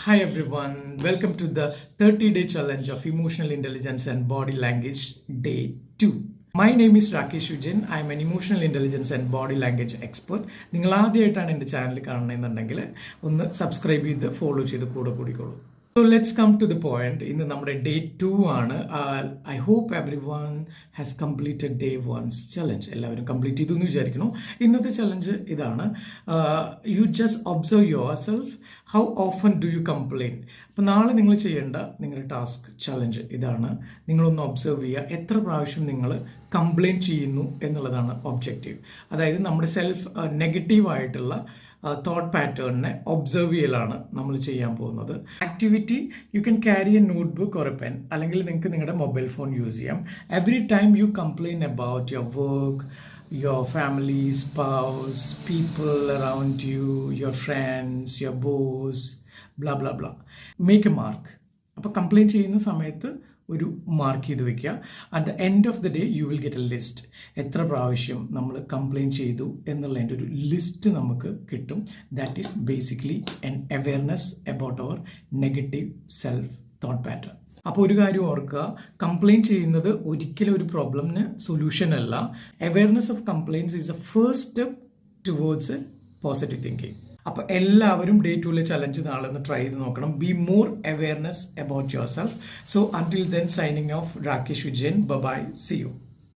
Hi everyone, welcome to the 30-day challenge of emotional intelligence and body language day 2. My name is Rakesh Ujjain. I am an emotional intelligence and body language expert. നിങ്ങൾ ആദ്യമായിട്ടാണ് എൻ്റെ channel കാണുന്നതെന്നുണ്ടെങ്കിൽ ഒന്ന് subscribe ചെയ്ത് follow ചെയ്ത് കൂടെ കൂടിക്കോളൂ. So let's come to the point. ഇന്ന് നമ്മുടെ day 2 ആണ്. I hope everyone has completed day 1's challenge. എല്ലാവരും കംപ്ലീറ്റ് ചെയ്തു എന്ന് വിചാരിക്കുന്നു. ഇന്നത്തെ ചലഞ്ച് ഇതാണ്. You just observe yourself. How often do you complain? അപ്പോൾ നാളെ നിങ്ങൾ ചെയ്യേണ്ട നിങ്ങളുടെ ടാസ്ക് ചലഞ്ച് ഇതാണ്. നിങ്ങളൊന്ന് ഒബ്സർവ് ചെയ്യുക, എത്ര പ്രാവശ്യം നിങ്ങൾ കംപ്ലയിൻറ്റ് ചെയ്യുന്നു എന്നുള്ളതാണ് ഒബ്ജക്റ്റീവ്. അതായത് നമ്മുടെ സെൽഫ് നെഗറ്റീവായിട്ടുള്ള തോട്ട് പാറ്റേണിനെ ഒബ്സർവ് ചെയ്യലാണ് നമ്മൾ ചെയ്യാൻ പോകുന്നത്. Activity you can carry A note book or A pen, അല്ലെങ്കിൽ നിങ്ങൾക്ക് നിങ്ങളുടെ മൊബൈൽ ഫോൺ യൂസ് ചെയ്യാം. Every time you complain about your work, your family, spouse, people around you, your friends, your boss, blah blah blah. Make a mark. അപ്പോൾ complaint ചെയ്യുന്ന സമയത്ത് ഒരു mark ചെയ്ത് വെക്കുക. At the end of the day you will get A list. എത്ര പ്രാവശ്യം നമ്മൾ complaint ചെയ്തു എന്നുള്ളതിൻ്റെ ഒരു ലിസ്റ്റ് നമുക്ക് കിട്ടും. That is basically an awareness about our negative self thought pattern. അപ്പോൾ ഒരു കാര്യം ഓർക്കുക, കംപ്ലയിൻറ്റ് ചെയ്യുന്നത് ഒരിക്കലും ഒരു പ്രോബ്ലമിന് സൊല്യൂഷൻ അല്ല. Awareness of complaints is a first step towards a positive thinking. അപ്പോൾ എല്ലാവരും ഡേ 2 ചലഞ്ച് നാളെ ഒന്ന് ട്രൈ ചെയ്ത് നോക്കണം. Be more awareness about yourself. So until then signing off Rakesh Vijayan. Bye, see U.